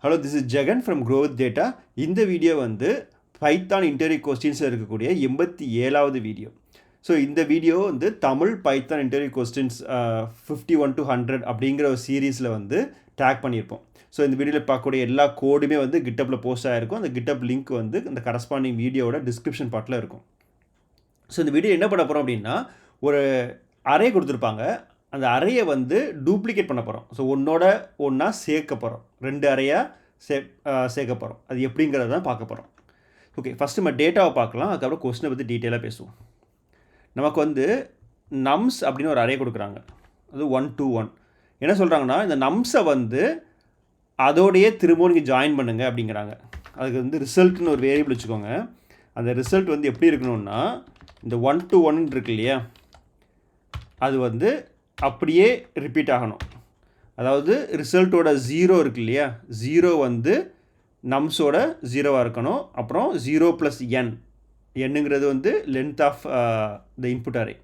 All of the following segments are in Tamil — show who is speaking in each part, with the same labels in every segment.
Speaker 1: Hello, this is Jagan from growth data. இந்த வீடியோ வந்து பைத்தான் இன்டர்வியூ கொஸ்டின்ஸில் இருக்கக்கூடிய 87வது வீடியோ. ஸோ இந்த வீடியோ வந்து Tamil Python interview questions 51 to 100 அப்படிங்கிற ஒரு சீரீஸில் வந்து டேக் பண்ணியிருப்போம். ஸோ இந்த வீடியோவில் பார்க்கக்கூடிய எல்லா கோடுமே வந்து கிட்டப்பில் போஸ்ட் ஆகிருக்கும். அந்த கிட்டப் லிங்க் வந்து இந்த கரஸ்பாண்டிங் வீடியோவோட டிஸ்கிரிப்ஷன் பார்ட்டில் இருக்கும். ஸோ இந்த வீடியோ என்ன பண்ண போகிறோம் அப்படின்னா, ஒரு அரே கொடுத்துருப்பாங்க. அந்த அறையை வந்து டூப்ளிகேட் பண்ண போகிறோம். ஸோ ஒன்றோட ஒன்றா சேர்க்க போகிறோம். 2 அறையாக சேர்க்க போகிறோம். அது எப்படிங்கிறத தான் பார்க்க போகிறோம். ஓகே, ஃபஸ்ட்டு நம்ம டேட்டாவை பார்க்கலாம். அதுக்கப்புறம் கொஸ்டினை பற்றி டீட்டெயிலாக பேசுவோம். நமக்கு வந்து நம்ஸ் அப்படின்னு ஒரு அரே கொடுக்குறாங்க. அது 1 to 1. என்ன சொல்கிறாங்கன்னா, இந்த நம்ஸை வந்து அதோடையே திரும்பவும் நீங்கள் ஜாயின் பண்ணுங்கள் அப்படிங்கிறாங்க. அதுக்கு வந்து ரிசல்ட்னு ஒரு வேரியபிள் வச்சுக்கோங்க. அந்த ரிசல்ட் வந்து எப்படி இருக்கணும்னா, இந்த 1 to 1 இருக்கு இல்லையா, அது வந்து அப்படியே ரிப்பீட் ஆகணும். அதாவது ரிசல்ட்டோட 0 இருக்கு இல்லையா, 0 வந்து நம்ஸோட 0வாக இருக்கணும். அப்புறம் 0 + n, என்னங்கிறது வந்து length of the input array.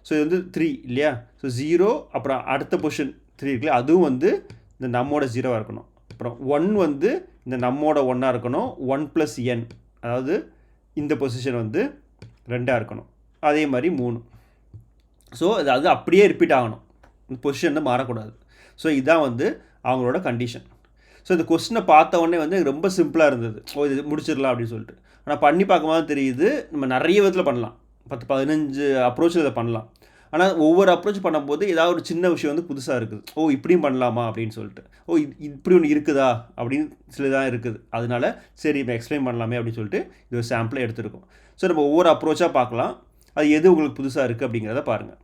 Speaker 1: So இது வந்து 3 இல்லையா. ஸோ 0 அப்புறம் அடுத்த பொசிஷன் 3 இருக்குல்ல, அதுவும் வந்து இந்த நம்மோட 0வாக இருக்கணும். அப்புறம் 1 வந்து இந்த நம்மோட 1ஆக இருக்கணும். 1 + n, அதாவது இந்த பொசிஷன் வந்து 2ஆக இருக்கணும். அதே மாதிரி 3. ஸோ அது அப்படியே ரிப்பீட் ஆகணும். இந்த பொசிஷன் வந்து மாறக்கூடாது. ஸோ இதுதான் வந்து அவங்களோட கண்டிஷன். ஸோ இந்த கொஸ்டினை பார்த்த உடனே வந்து ரொம்ப சிம்பிளாக இருந்தது. இது முடிச்சிடலாம் அப்படின்னு சொல்லிட்டு. ஆனால் பண்ணி பார்க்கும்போது தெரியுது, நம்ம நிறைய விதத்தில் பண்ணலாம். 10-15 அப்ரோச்சில் இதை பண்ணலாம். ஆனால் ஒவ்வொரு அப்ரோச் பண்ணும்போது ஏதாவது ஒரு சின்ன விஷயம் வந்து புதுசாக இருக்குது. இப்படியும் பண்ணலாமா அப்படின்னு சொல்லிட்டு. இப்படி ஒன்று இருக்குதா அப்படின்னு சிலதான் இருக்குது. அதனால சரி இப்போ எக்ஸ்பிளைன் பண்ணலாமே அப்படின்னு சொல்லிட்டு இது ஒரு சாம்பிளை எடுத்துருக்கோம். ஸோ நம்ம ஒவ்வொரு அப்ரோச்சாக பார்க்கலாம். அது எது உங்களுக்கு புதுசாக இருக்குது அப்படிங்கிறத பாருங்கள்.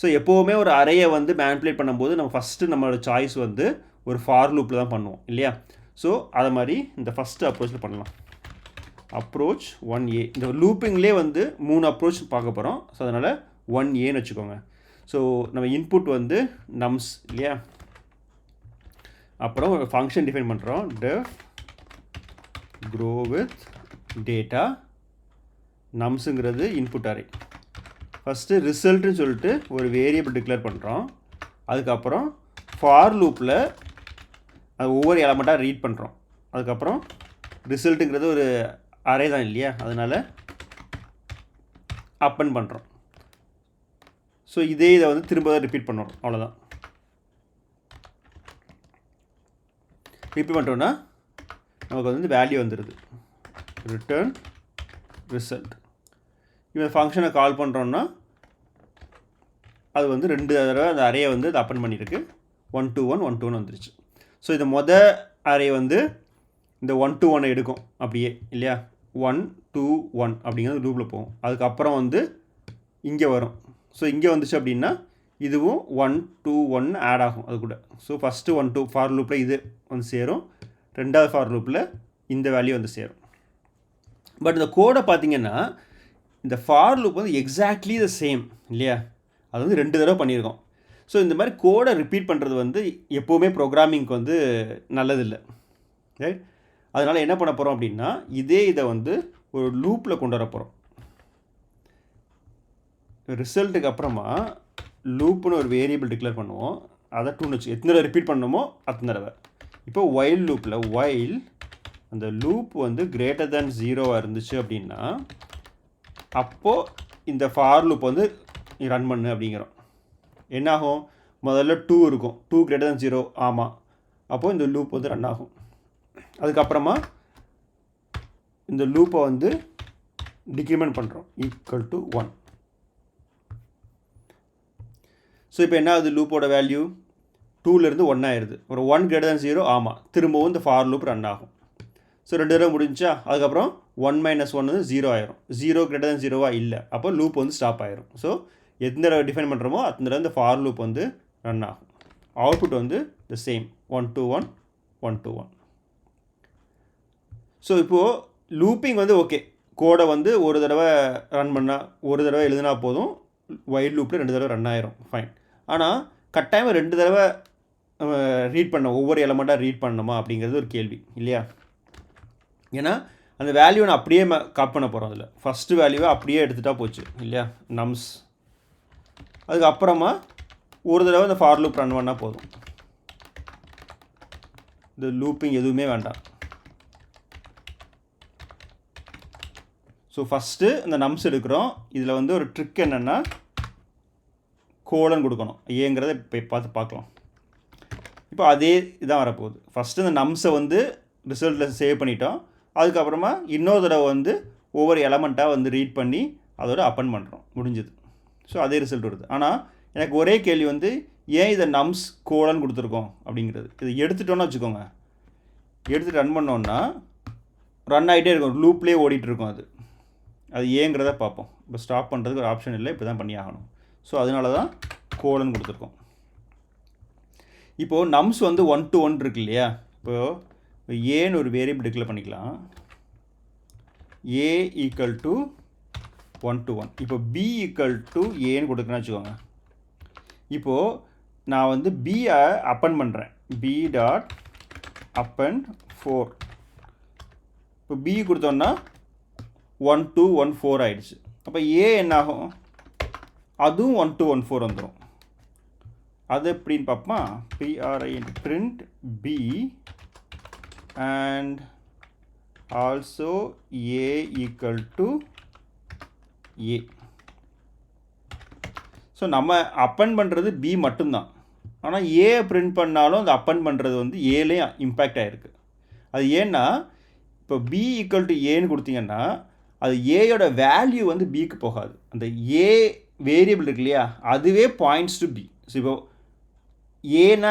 Speaker 1: ஸோ எப்போவுமே ஒரு அறையை வந்து மேனிப்புலேட் பண்ணும்போது நம்ம ஃபஸ்ட்டு நம்மளோட சாய்ஸ் வந்து ஒரு ஃபார் லூப்பில் தான் பண்ணுவோம் இல்லையா. ஸோ அதை மாதிரி இந்த ஃபஸ்ட்டு அப்ரோச்சில் பண்ணலாம். Approach 1A. இந்த லூப்பிங்லேயே வந்து 3 அப்ரோச் பார்க்க போகிறோம். ஸோ அதனால் 1Aன்னு வச்சுக்கோங்க. ஸோ நம்ம இன்புட் வந்து நம்ஸ் இல்லையா. அப்புறம் ஒரு ஃபங்க்ஷன் டிஃபைன் பண்ணுறோம். def grow with data. நம்ஸுங்கிறது இன்புட் அரே. ஃபஸ்ட்டு ரிசல்ட்டுன்னு சொல்லிட்டு ஒரு வேரியபிள் டிக்ளேர் பண்ணுறோம். அதுக்கப்புறம் ஃபார் லூப்பில் அது ஒவ்வொரு எலமெண்ட்டாக ரீட் பண்ணுறோம். அதுக்கப்புறம் ரிசல்ட்டுங்கிறது ஒரு அரே தான் இல்லையா, அதனால் அப்பன் பண்ணுறோம். ஸோ இதை வந்து திரும்ப ரிப்பீட் பண்ணுறோம். அவ்வளோதான். ரிப்பீட் பண்ணுறோன்னா நமக்கு வந்து வேல்யூ வந்துடுது. Return result. இப்போ ஃபங்க்ஷனை கால் பண்ணுறோன்னா அது வந்து 2 தடவை அந்த அரேயை வந்து அது அப்பன் பண்ணியிருக்கு. 1 to 1 1 to 1 வந்துருச்சு. ஸோ இந்த அரே வந்து இந்த 1 to 1 எடுக்கும் அப்படியே இல்லையா. 1 to 1 அப்படிங்கிறது லூப்பில் போகும். அதுக்கப்புறம் வந்து இங்கே வரும். ஸோ இங்கே வந்துச்சு அப்படின்னா இதுவும் 1 to 1 ஆட் ஆகும் அது கூட. ஸோ ஃபஸ்ட்டு 1 to ஃபார் லூப்பில் இது வந்து சேரும். 2வது ஃபார் லூப்பில் இந்த வேல்யூ வந்து சேரும். பட் இந்த கோடை பார்த்திங்கன்னா, இந்த ஃபார் லூப் வந்து எக்ஸாக்ட்லி த சேம் இல்லையா. அது வந்து 2 தடவை பண்ணியிருக்கோம். ஸோ இந்த மாதிரி கோடை ரிப்பீட் பண்ணுறது வந்து எப்போவுமே ப்ரோக்ராமிங்க்கு வந்து நல்லதில்லை. ரைட். அதனால் என்ன பண்ண போகிறோம் அப்படின்னா, இதை வந்து ஒரு லூப்பில் கொண்டு வர போகிறோம். ரிசல்ட்டுக்கு அப்புறமா லூப்புன்னு ஒரு வேரியபிள் டிக்ளேர் பண்ணுவோம். அதை 2ன்னு வச்சு எத்தனை தடவை ரிப்பீட் பண்ணணுமோ அத்தனை தடவை. இப்போ ஒயில் லூப்பில் ஒயில் அந்த லூப் வந்து greater than 0வாக இருந்துச்சு அப்படின்னா அப்போது இந்த ஃபார் லூப் வந்து ரன் பண்ணு அப்படிங்கிறோம். என்னாகும், முதல்ல 2 இருக்கும். 2 greater than 0, ஆமாம். அப்போது இந்த லூப் வந்து ரன் ஆகும். அதுக்கப்புறமா இந்த லூப்பை வந்து டிக்ரிமெண்ட் பண்ணுறோம் ஈக்குவல் டு 1. ஸோ இப்போ என்ன ஆகுது, லூப்போட வேல்யூ 2லேருந்து 1 ஆயிடுது. ஒரு 1 greater than 0, ஆமாம். திரும்பவும் இந்த ஃபார் லூப் ரன் ஆகும். ஸோ 2 தடவை முடிஞ்சா அதுக்கப்புறம் 1 - 1 வந்து 0 ஆயிரும். 0 greater than 0வா இல்லை, அப்போ லூப் வந்து ஸ்டாப் ஆயிரும். ஸோ எத்தனை தடவை டிஃபைன் பண்ணுறோமோ அத்தனை தடவை இந்த ஃபார் லூப் வந்து ரன் ஆகும். அவுட்புட் வந்து the same 1 to 1 1 to 1. So இப்போது லூப்பிங் வந்து ஓகே, கோடை வந்து ஒரு தடவை ரன் பண்ணால், ஒரு தடவை எழுதினா போதும், வைல் லூப்பில் 2 தடவை ரன் ஆயிரும், ஃபைன். ஆனால் கட்டாயமாக 2 தடவை ரீட் பண்ண, ஒவ்வொரு எலமெண்ட்டாக ரீட் பண்ணணுமா அப்படிங்கிறது ஒரு கேள்வி இல்லையா. ஏன்னா அந்த வேல்யூ நான் அப்படியே காப்பி பண்ண போகிறோம். அதில் ஃபஸ்ட்டு வேல்யூவை அப்படியே எடுத்துகிட்டா போச்சு இல்லையா, நம்ஸ். அதுக்கப்புறமா ஒரு தடவை இந்த ஃபார் லூப் ரன் பண்ணால் போதும். இந்த லூப்பிங் எதுவுமே வேண்டாம். ஸோ ஃபஸ்ட்டு இந்த நம்ஸ் எடுக்கிறோம். இதில் வந்து ஒரு ட்ரிக் என்னென்னா கோலன் கொடுக்கணும். ஏங்கிறத இப்போ பார்க்கலாம். இப்போ அதே இதான் வரப்போகுது. ஃபஸ்ட்டு இந்த நம்ஸை வந்து ரிசல்ட்டில் சேவ் பண்ணிட்டோம். அதுக்கப்புறமா இன்னொரு தடவை வந்து ஒவ்வொரு எலமெண்ட்டாக வந்து ரீட் பண்ணி அதோட அப்பன் பண்ணுறோம். முடிஞ்சது. ஸோ அதே ரிசல்ட் வருது. ஆனால் எனக்கு ஒரே கேள்வி வந்து ஏன் இதை நம்ஸ் கோலன் கொடுத்துருக்கோம் அப்படிங்கிறது. இது எடுத்துட்டோன்னு வச்சுக்கோங்க. எடுத்துகிட்டு ரன் பண்ணோன்னா ரன் ஆகிட்டே இருக்கும். லூப்லேயே ஓடிட்டுருக்கும். அது ஏங்கிறத பார்ப்போம். இப்போ ஸ்டாப் பண்ணுறதுக்கு ஒரு ஆப்ஷன் இல்லை. இப்படி தான் பண்ணி ஆகணும். ஸோ அதனால தான் கோலன் கொடுத்துருக்கோம். இப்போது நம்ஸ் வந்து 1 to 1 இருக்கு இல்லையா. இப்போது ஏன்னு ஒரு வேரியபிள் டிக்ளேர் பண்ணிக்கலாம். ஏ ஈக்குவல் டு 1 to 1. இப்போ பி ஈக்குவல் டு ஏன்னு கொடுக்குறேன்னு வச்சுக்கோங்க. இப்போது நான் வந்து பியை அப்பன் பண்ணுறேன். பி டாட் அப்பன் 4. இப்போ பி கொடுத்தோன்னா 1 to 1 4 ஆகிடுச்சு. அப்போ ஏ என்னாகும்? அதுவும் 1 to 1 4 வந்துடும். அது எப்படின்னு பார்ப்போமா. print b and also a equal to a. So நம்ம அப்பன் பண்ணுறது b மட்டும்தான். ஆனால் ஏ பிரிண்ட் பண்ணாலும் அந்த அப்பன் பண்ணுறது வந்து ஏலேயும் இம்பேக்ட் ஆகிருக்கு. அது ஏன்னா இப்போ b ஈக்குவல் டு ஏன்னு கொடுத்தீங்கன்னா அது ஏயோட வேல்யூ வந்து பிக்கு போகாது. அந்த ஏ வேரியபிள் இருக்கு இல்லையா, அதுவே பாயிண்ட்ஸ் டு பி. ஸோ இப்போ ஏன்னா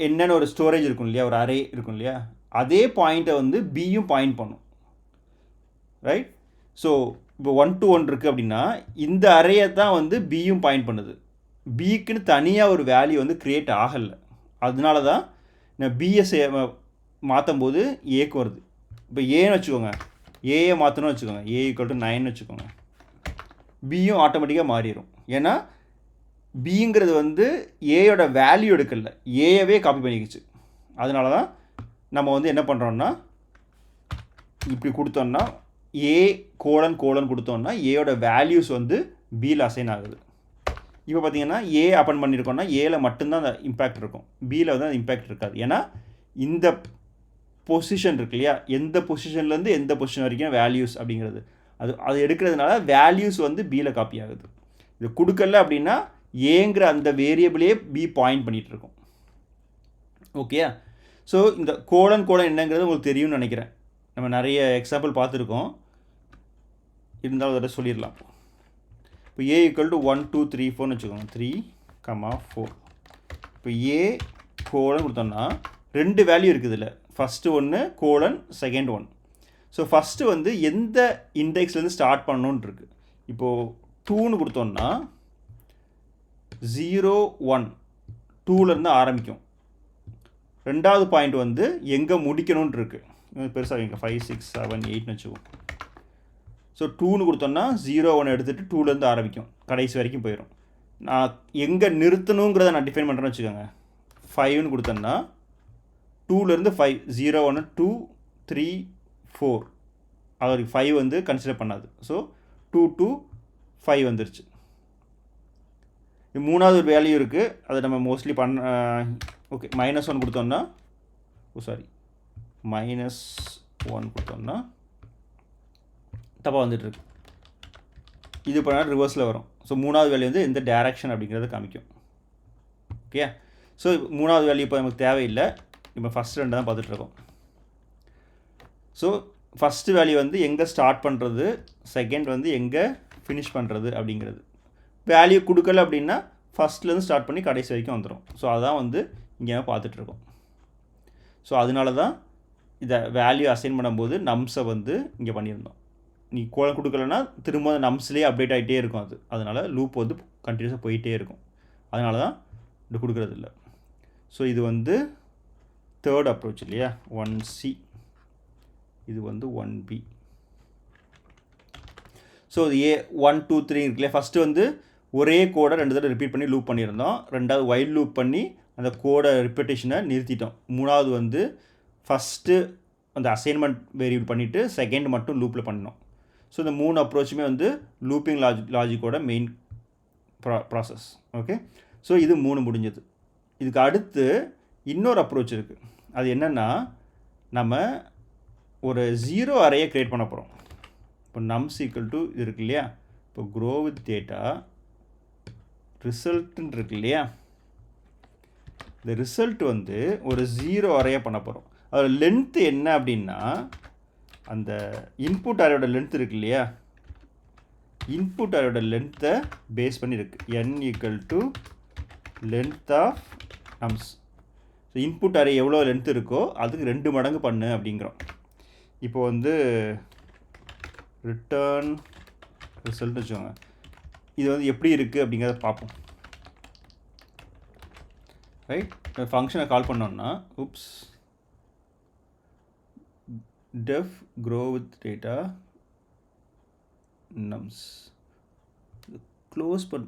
Speaker 1: என்னென்னு ஒரு ஸ்டோரேஜ் இருக்கும் இல்லையா, ஒரு அரே இருக்கும் இல்லையா, அதே பாயிண்ட்டை வந்து பியும் பாயிண்ட் பண்ணும். ரைட். ஸோ இப்போ 1 to 1 இருக்குது அப்படின்னா இந்த அரேயை தான் வந்து பியும் பாயிண்ட் பண்ணுது. பிக்குன்னு தனியாக ஒரு வேல்யூ வந்து க்ரியேட் ஆகலை. அதனால தான் நான் பிஎஸ்ஏ மாற்றும் போது ஏக்கு வருது. இப்போ ஏன்னு வச்சுக்கோங்க, ஏயை மாற்றணும்னு வச்சுக்கோங்க, ஏ ஈக்குவல் டு 9 வச்சுக்கோங்க, பியும் ஆட்டோமேட்டிக்காக மாறிடும். ஏன்னா பிங்கிறது வந்து ஏயோட வேல்யூ எடுக்கல, ஏயவே காப்பி பண்ணிக்கிச்சு. அதனால தான் நம்ம வந்து என்ன பண்ணுறோன்னா இப்படி கொடுத்தோன்னா ஏ கோலன் கொடுத்தோன்னா ஏயோட வேல்யூஸ் வந்து பியில் அசைன் ஆகுது. இப்போ பார்த்தீங்கன்னா ஏ அப்பன் பண்ணியிருக்கோன்னா ஏல மட்டும்தான் அந்த இம்பேக்ட் இருக்கும், பியில் வந்து அந்த இம்பேக்ட் இருக்காது. ஏன்னா இந்த பொசிஷன் இருக்கு இல்லையா, எந்த பொசிஷன்லேருந்து எந்த பொசிஷன் வரைக்கும் வேல்யூஸ் அப்படிங்கிறது அது எடுக்கிறதுனால வேல்யூஸ் வந்து பியில் காப்பி ஆகுது. இது கொடுக்கல அப்படின்னா ஏங்கிற அந்த வேரியபிளே பி பாயிண்ட் பண்ணிகிட்ருக்கோம். ஓகே. ஸோ இந்த கோலன் என்னங்கிறது உங்களுக்கு தெரியும்னு நினைக்கிறேன். நம்ம நிறைய எக்ஸாம்பிள் பார்த்துருக்கோம், இருந்தாலும் அதை சொல்லிடலாம். இப்போ ஏ ஈக்குவல் டு 1 2 3 4ன்னு வச்சுக்கோங்க, 3, 4. இப்போ ஏ கோலன் கொடுத்தோம்னா 2 வேல்யூ இருக்குது இல்லை, ஃபஸ்ட்டு ஒன்று colon, second one. So first வந்து எந்த இண்டெக்ஸ்லேருந்து ஸ்டார்ட் பண்ணணுன்னு இருக்குது. இப்போது 2ன்னு கொடுத்தோன்னா 0 1 2லேருந்து ஆரம்பிக்கும். ரெண்டாவது பாயிண்ட் வந்து எங்கே முடிக்கணும்னு இருக்குது, பெருசாக இங்கே 5 6 7 8ன்னு வச்சுக்கோம். ஸோ 2ன்னு கொடுத்தோன்னா 0 1 எடுத்துகிட்டு 2லேருந்து ஆரம்பிக்கும், கடைசி வரைக்கும் போயிடும். நான் எங்கே நிறுத்தணுங்கிறத நான் டிஃபைன் பண்ணுறேன்னு வச்சுக்கோங்க. 5ன்னு கொடுத்தோன்னா 2லேருந்து 5 0 1 2 3 4 அவருக்கு 5 வந்து கன்சிடர் பண்ணாது. ஸோ 2 to 5 வந்துருச்சு. மூணாவது ஒரு வேல்யூ இருக்குது, அதை நம்ம மோஸ்ட்லி ஓகே -1 கொடுத்தோன்னா -1 கொடுத்தோம்னா தப்பாக வந்துட்டுருக்கு. இது பண்ணால் ரிவர்ஸில் வரும். ஸோ மூணாவது வேல்யூ வந்து எந்த டேரக்ஷன் அப்படிங்கிறத காமிக்கும். ஓகே. ஸோ மூணாவது வேல்யூ இப்போ நமக்கு தேவையில்லை, இப்போ ஃபஸ்ட் 2 தான் பார்த்துட்ருக்கோம். ஸோ ஃபஸ்ட்டு வேல்யூ வந்து எங்கே ஸ்டார்ட் பண்ணுறது, செகண்ட் வந்து எங்கே ஃபினிஷ் பண்ணுறது அப்படிங்கிறது. வேல்யூ கொடுக்கல அப்படின்னா ஃபஸ்ட்லேருந்து ஸ்டார்ட் பண்ணி கடைசி வரைக்கும் வந்துடும். ஸோ அதான் வந்து இங்கே பார்த்துட்ருக்கோம். ஸோ அதனால தான் இதை வேல்யூ அசைன் பண்ணும்போது நம்ஸை வந்து இங்கே பண்ணியிருந்தோம். நீ கோலம் கொடுக்கலன்னா திரும்ப நம்ஸ்லேயே அப்டேட் ஆகிட்டே இருக்கும். அதனால் லூப் வந்து கண்டினியூஸாக போயிட்டே இருக்கும். அதனால தான் இது கொடுக்குறது இல்லை. ஸோ இது வந்து தேர்ட் அப்ரோச் இல்லையா, 1C. இது வந்து 1B. ஸோ இது A 1 2 3 இருக்கு இல்லையா, ஃபஸ்ட்டு வந்து ஒரே கோடை 2 தடவை ரிப்பீட் பண்ணி லூப் பண்ணியிருந்தோம். ரெண்டாவது வைல் லூப் பண்ணி அந்த கோடை ரிப்பீட்டேஷனை நிறுத்திட்டோம். மூணாவது வந்து ஃபஸ்ட்டு அந்த அசைன்மெண்ட் வேரியபிள் பண்ணிவிட்டு செகண்ட் மட்டும் லூப்பில் பண்ணோம். ஸோ இந்த 3 அப்ரோச்சுமே வந்து லூப்பிங் லாஜிக்கோட மெயின் ப்ராசஸ். ஓகே. ஸோ இது 3 முடிஞ்சது. இதுக்கு அடுத்து இன்னொரு அப்ரோச் இருக்குது. அது என்னென்னா நம்ம ஒரு 0 அரேயை க்ரியேட் பண்ண போகிறோம். இப்போ நம்ஸ் ஈக்குவல் டு இது இருக்கு இல்லையா, இப்போ க்ரோ வித் டேட்டா ரிசல்ட்டுன்னு இருக்கு இல்லையா, இந்த ரிசல்ட் வந்து ஒரு 0 அரேயை பண்ண போகிறோம். அதோட லென்த்து என்ன அப்படின்னா அந்த இன்புட் அரேயோட லென்த் இருக்கு இல்லையா, இன்புட் அரேயோட லென்த்தை பேஸ் பண்ணி இருக்கு. n equal to length of nums. So input array எவ்வளோ லென்த் இருக்கோ அதுக்கு 2 மடங்கு பண்ணு அப்படிங்கிறோம். இப்போ வந்து ரிட்டர்ன் ரிசல்ட் வச்சுக்கோங்க. இது வந்து எப்படி இருக்குது அப்படிங்கிறத பார்ப்போம். ரைட், ஃபங்க்ஷனை கால் பண்ணோம்னா def grow with data nums close பண்ண.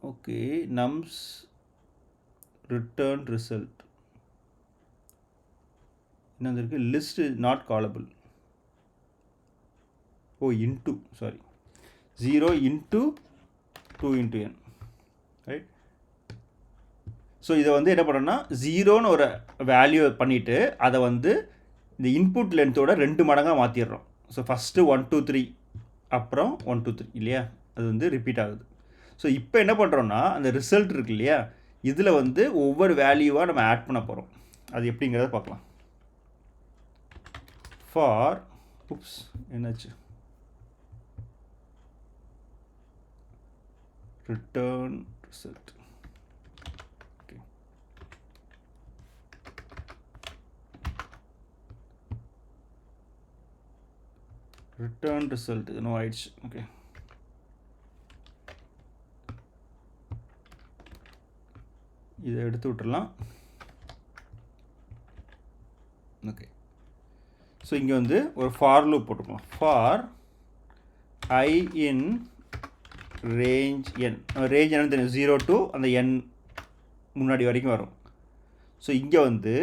Speaker 1: ஓகே, nums return result என்ன இருக்கு, list is not callable. into sorry 0 into 2 into n, right. So இதை வந்து என்ன பண்ணோம்னா 0ன்னு ஒரு வேல்யூ பண்ணிவிட்டு அதை வந்து இந்த இன்புட் லென்த்தோட 2 மடங்காக மாற்றிடுறோம். ஸோ ஃபஸ்ட்டு 1 2 3 அப்புறம் 1 2 3 இல்லையா, அது வந்து ரிப்பீட் ஆகுது. ஸோ இப்போ என்ன பண்ணுறோன்னா அந்த ரிசல்ட் இருக்கு இல்லையா, இதில் வந்து ஒவ்வொரு வேல்யூவாக நம்ம ஆட் பண்ண போகிறோம். அது எப்படிங்கிறத பார்க்கலாம். ஃபார் என்னாச்சு, return result. Okay. Return result no ஆயிடுச்சு. ஓகே, இதை எடுத்து விட்டுறலாம். ஓகே, ஸோ இங்கே வந்து ஒரு ஃபார் லூப் போட்டுக்கலாம். For I in range n. Range என்னன்னு தெரியும், 0 to அந்த n முன்னாடி வரைக்கும் வரும். ஸோ இங்கே வந்து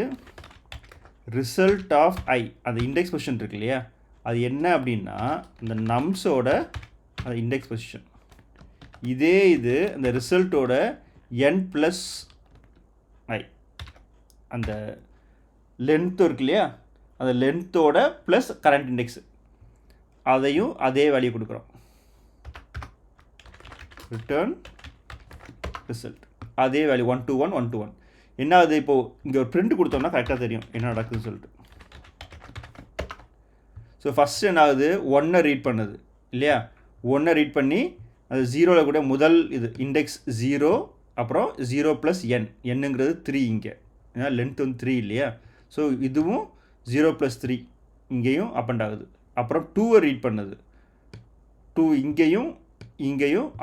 Speaker 1: ரிசல்ட் ஆஃப் I, அந்த இண்டெக்ஸ் பொசிஷன் இருக்கு இல்லையா, அது என்ன அப்படின்னா இந்த நம்ஸோட அந்த இண்டெக்ஸ் பொசிஷன். இதே இது அந்த ரிசல்ட்டோட n ப்ளஸ் I, அந்த லென்த்து இருக்கு இல்லையா, அந்த லென்த்தோட ப்ளஸ் கரண்ட் இண்டெக்ஸ், அதையும் அதே வேல்யூ கொடுக்குறோம். ரிட்டர்ன் ரிசல்ட் அதே வேல்யூ 1 to 1 1 to 1. என்ன ஆகுது, இப்போது இங்கே ஒரு பிரிண்ட் கொடுத்தோம்னா கரெக்டாக தெரியும் என்ன நடக்குதுன்னு சொல்லிட்டு. ஸோ ஃபஸ்ட்டு என்ன ஆகுது, 1 ரீட் பண்ணுது இல்லையா, 1 ரீட் பண்ணி அது 0ல் கூட முதல் இது இண்டெக்ஸ் 0, அப்புறம் 0 ப்ளஸ் n, என்னங்கிறது 3 இங்கே, ஏன்னா லென்த் வந்து 3 இல்லையா. ஸோ இதுவும் 0 ப்ளஸ் 3 இங்கேயும் அப் அண்ட் ஆகுது. அப்புறம் 2 ரீட் பண்ணுது, 2 இங்கேயும்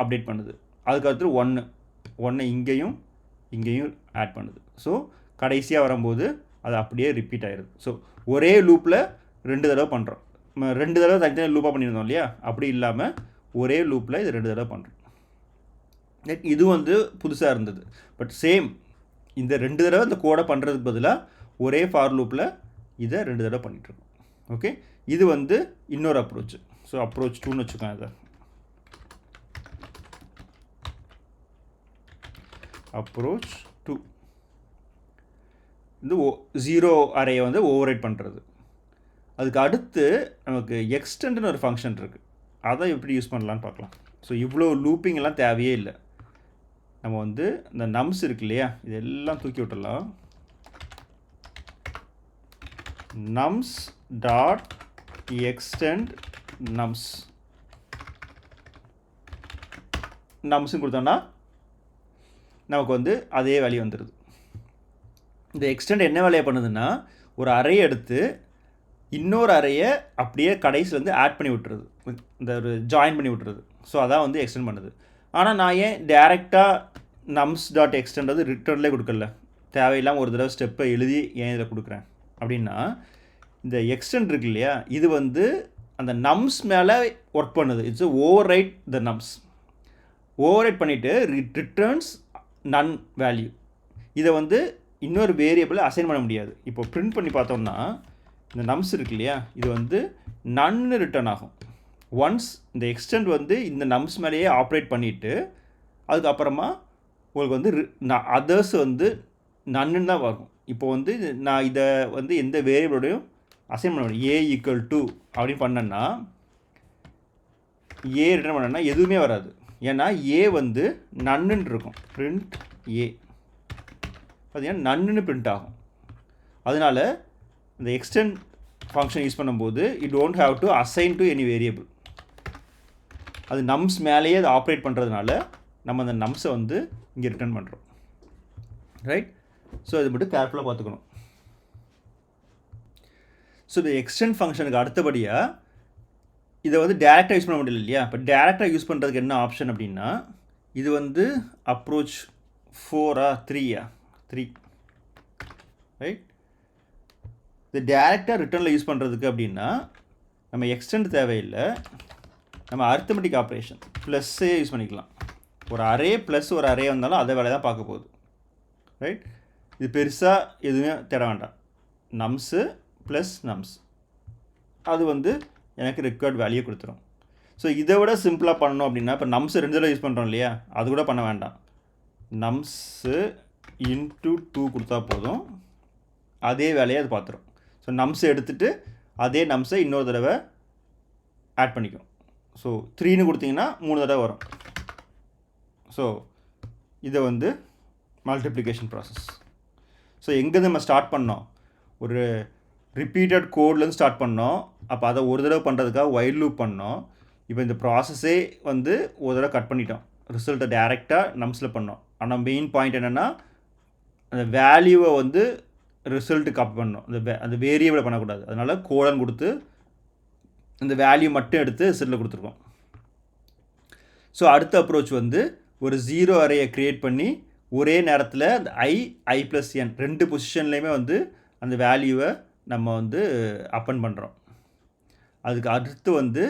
Speaker 1: அப்டேட் பண்ணுது. அதுக்கடுத்து 1 இங்கேயும் ஆட் பண்ணுது. ஸோ கடைசியாக வரும்போது அது அப்படியே ரிப்பீட் ஆகிடுது. ஸோ ஒரே லூப்பில் 2 தடவை பண்ணுறோம். 2 தடவை தனித்தனி லூப்பாக பண்ணியிருந்தோம் இல்லையா, அப்படி இல்லாமல் ஒரே லூப்பில் இது 2 தடவை பண்ணுறோம். இது வந்து புதுசாக இருந்தது. பட் சேம் இந்த 2 தடவை இந்த கோடை பண்ணுறதுக்கு பதிலாக ஒரே ஃபார் லூப்பில் இதை 2 தடவை பண்ணிகிட்ருக்கோம். ஓகே, இது வந்து இன்னொரு அப்ரோச். ஸோ அப்ரோச் 2ன்னு வச்சுக்கோங்க. அதை அப்ரோச் 2 இந்த 0 அரேயை வந்து ஓவர்ரைட் பண்ணுறது. அதுக்கு அடுத்து நமக்கு எக்ஸ்டெண்டுன்னு ஒரு ஃபங்க்ஷன் இருக்குது, அதை எப்படி யூஸ் பண்ணலான்னு பார்க்கலாம். ஸோ இவ்வளோ லூப்பிங் எல்லாம் தேவையே இல்லை. நம்ம வந்து இந்த நம்ஸ் இருக்கு இல்லையா, இதெல்லாம் தூக்கி விட்டுடலாம். nums டாட் எக்ஸ்டெண்ட் நம்ஸ்ன்னு கொடுத்தோம்னா நமக்கு வந்து அதே வேல்யூ வந்துடுது. இந்த எக்ஸ்டெண்ட் என்ன வேலையை பண்ணுதுன்னா, ஒரு அறையை எடுத்து இன்னொரு அறையை அப்படியே கடைசிலேருந்து ஆட் பண்ணி விட்டுருது, இந்த ஒரு ஜாயின் பண்ணி விட்டுருது. ஸோ அதான் வந்து எக்ஸ்டெண்ட் பண்ணுது. ஆனால் நான் ஏன் டேரெக்டாக நம்ஸ் டாட் எக்ஸ்டெண்ட் வந்து ரிட்டர்ன்லேயே கொடுக்கல, தேவையில்லாமல் ஒரு தடவை ஸ்டெப்பை எழுதி ஏன் இதில் கொடுக்குறேன் அப்படின்னா, இந்த எக்ஸ்டெண்ட் இருக்கு இல்லையா, இது வந்து அந்த நம்ஸ் மேலே ஒர்க் பண்ணுது. It's over right the nums. Over right பண்ணிவிட்டு ரிட்டர்ன்ஸ் நன் வேல்யூ. இதை வந்து இன்னொரு வேரியபிளை அசைன் பண்ண முடியாது. இப்போ பிரிண்ட் பண்ணி பார்த்தோம்னா இந்த நம்ஸ் இருக்கு இல்லையா, இது வந்து நன்னு ரிட்டர்ன் ஆகும். ஒன்ஸ் இந்த எக்ஸ்டெண்ட் வந்து இந்த நம்ஸ் மேலேயே ஆப்ரேட் பண்ணிவிட்டு அதுக்கப்புறமா உங்களுக்கு வந்து அதர்ஸ் வந்து நன்னு தான் வரும். இப்போ வந்து நான் இதை வந்து எந்த வேரியபிளோடையும் அசைன் பண்ண முடியும். a ஈக்குவல் டு அப்படின்னு பண்ணேன்னா ஏ ரிட்டர்ன் பண்ணேன்னா எதுவுமே வராது. ஏன்னா ஏ வந்து நன்னுன்னு இருக்கும். பிரிண்ட் ஏ பார்த்தீங்கன்னா நன்னுன்னு பிரிண்ட் ஆகும். அதனால் இந்த எக்ஸ்டெண்ட் ஃபங்க்ஷன் யூஸ் பண்ணும்போது you don't have to assign to any variable. அது நம்ஸ் மேலேயே அது ஆப்ரேட் பண்ணுறதுனால நம்ம அந்த நம்ஸை வந்து இங்கே ரிட்டர்ன் பண்ணுறோம். ரைட்? ஸோ இது மட்டும் கேர்ஃபுல்லாக பார்த்துக்கணும். ஸோ இந்த எக்ஸ்டெண்ட் ஃபங்க்ஷனுக்கு அடுத்தபடியாக இதை வந்து டேரெக்டாக யூஸ் பண்ண முடியல இல்லையா? இப்போ டேரெக்டாக யூஸ் பண்ணுறதுக்கு என்ன ஆப்ஷன் அப்படின்னா, இது வந்து அப்ரோச் 4 3 ரைட்? இது டேரெக்டாக ரிட்டர்னில் யூஸ் பண்ணுறதுக்கு அப்படின்னா நம்ம எக்ஸ்டெண்ட் தேவையில்லை. நம்ம அரித்மெட்டிக் ஆப்ரேஷன் ப்ளஸ்ஸே யூஸ் பண்ணிக்கலாம். ஒரு அரே ப்ளஸ் ஒரு அரே வந்தாலும் அதை வேலை தான் பார்க்க போகுது. ரைட்? இது பெருசாக எதுவுமே தேட வேண்டாம். நம்ஸு ப்ளஸ் நம்ஸ் அது வந்து எனக்கு ரெக்வயர்ட் வேல்யூ கொடுத்துரும். ஸோ இதை விட சிம்பிளாக பண்ணணும் அப்படின்னா, இப்போ நம்ஸ் 2 தடவை யூஸ் பண்ணுறோம் இல்லையா, அது கூட பண்ண வேண்டாம். நம்ஸு இன்ட்டு 2 கொடுத்தா போதும், அதே வேலையை அது பார்த்துரும். ஸோ நம்ஸை எடுத்துகிட்டு அதே நம்ஸை இன்னொரு தடவை ஆட் பண்ணிக்கும். ஸோ 3ன்னு கொடுத்தீங்கன்னா 3 தடவை வரும். ஸோ இதை வந்து மல்டிப்ளிகேஷன் ப்ராசஸ். ஸோ எங்கே நம்ம ஸ்டார்ட் பண்ணோம், ஒரு ரிப்பீட்டட் கோட்லேருந்து ஸ்டார்ட் பண்ணோம். அப்போ அதை ஒரு தடவை பண்ணுறதுக்காக ஒயில் லூப் பண்ணோம். இப்போ இந்த ப்ராசஸே வந்து ஒரு தடவை கட் பண்ணிட்டோம். ரிசல்ட்டை டேரெக்டாக நம்ஸில் பண்ணோம். ஆனால் மெயின் பாயிண்ட் என்னென்னா, அந்த வேல்யூவை வந்து ரிசல்ட்டு காப்பி பண்ணணும். அந்த வேரியபிளை பண்ணக்கூடாது. அதனால் கோலன் கொடுத்து இந்த வேல்யூ மட்டும் எடுத்து ரிசல்ட்டில் கொடுத்துருக்கோம். ஸோ அடுத்த அப்ரோச் வந்து ஒரு 0 அரேயை க்ரியேட் பண்ணி ஒரே நேரத்தில் அந்த i + n 2 பொசிஷன்லேயுமே வந்து அந்த வேல்யூவை நம்ம வந்து அப்பன் பண்ணுறோம். அதுக்கு அடுத்து வந்து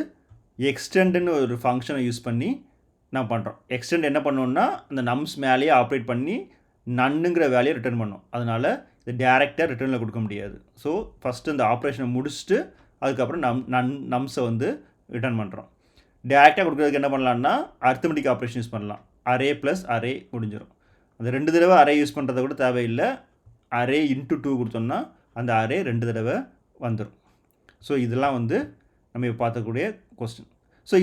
Speaker 1: எக்ஸ்டெண்டுன்னு ஒரு ஃபங்க்ஷனை யூஸ் பண்ணி நான் பண்ணுறோம். எக்ஸ்டெண்ட் என்ன பண்ணோன்னா, அந்த நம்ஸ் மேலேயே ஆப்ரேட் பண்ணி நன்னுங்கிற வேல்யூயை ரிட்டர்ன் பண்ணோம். அதனால் இது டேரெக்டாக ரிட்டர்னில் கொடுக்க முடியாது. ஸோ ஃபஸ்ட்டு இந்த ஆப்ரேஷனை முடிச்சுட்டு அதுக்கப்புறம் நம்ஸை வந்து ரிட்டர்ன் பண்ணுறோம். டேரெக்டாக கொடுக்குறதுக்கு என்ன பண்ணலான்னா, அரித்மெட்டிக் ஆப்ரேஷன் யூஸ் பண்ணலாம். அரே ப்ளஸ் அரே முடிஞ்சிடும். அந்த 2 தடவை அரே யூஸ் பண்ணுறத கூட தேவையில்லை. அரே இன்ட்டு 2 கொடுத்தோம்னா அந்த அரே 2 தடவை வந்துடும். ஸோ இதெல்லாம் வந்து நம்ம இப்போ பார்க்கக்கூடிய கொஸ்டின். ஸோ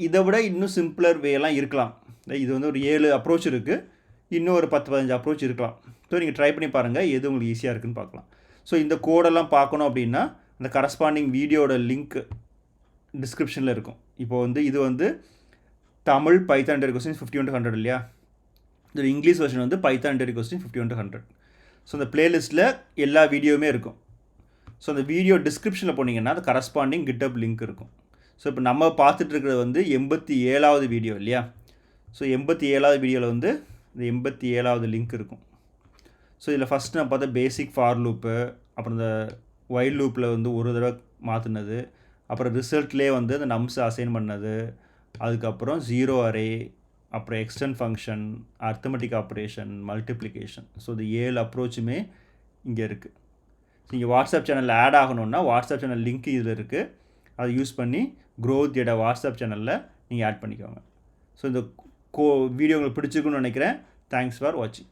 Speaker 1: இதை விட இன்னும் சிம்பிளர் வேலாம் இருக்கலாம். இது வந்து ஒரு 7 அப்ரோச் இருக்குது. இன்னும் ஒரு 10-15 அப்ரோச் இருக்கலாம். ஸோ நீங்கள் ட்ரை பண்ணி பாருங்கள், எது உங்களுக்கு ஈஸியாக இருக்குதுன்னு பார்க்கலாம். ஸோ இந்த கோடெல்லாம் பார்க்கணும் அப்படின்னா அந்த கரஸ்பாண்டிங் வீடியோட லிங்க் டிஸ்கிரிப்ஷனில் இருக்கும். இப்போ வந்து இது வந்து Tamil Python interview question 51 to 100 இல்லையா? இது இங்கிலீஷ் வெர்ஷன் வந்து Python interview question 51 to 100. So அந்த பிளேலிஸ்ட்டில் எல்லா வீடியோவுமே இருக்கும். ஸோ அந்த வீடியோ டிஸ்கிரிப்ஷனில் போனீங்கன்னா அது கரஸ்பாண்டிங் கிட்டப் லிங்க் இருக்கும். ஸோ இப்போ நம்ம பார்த்துட்டு இருக்கிறது வந்து 87வது வீடியோ இல்லையா? ஸோ 87வது வீடியோவில் வந்து இந்த 87வது லிங்க் இருக்கும். ஸோ இதில் ஃபஸ்ட்டு நான் பார்த்தா பேசிக் ஃபார் லூப்பு, அப்புறம் இந்த ஒயில் லூப்பில் வந்து ஒரு தடவை மாற்றினது, அப்புறம் ரிசல்ட்லேயே வந்து அந்த நம்ஸை அசைன் பண்ணது, அதுக்கப்புறம் 0 அரே, அப்புறம் extend function, arithmetic operation, multiplication. So இது 7 அப்ரோச்சுமே இங்கே இருக்குது. நீங்கள் வாட்ஸ்அப் சேனலில் ஆட் ஆகணுன்னா வாட்ஸ்அப் சேனல் லிங்க் இதில் இருக்குது. அதை யூஸ் பண்ணி க்ரோத் டேட்டா வாட்ஸ்அப் சேனலில் நீங்கள் ஆட் பண்ணிக்கோங்க. ஸோ இந்த வீடியோ உங்களுக்கு பிடிச்சிருக்குன்னு நினைக்கிறேன். தேங்க்ஸ் ஃபார் வாட்சிங்.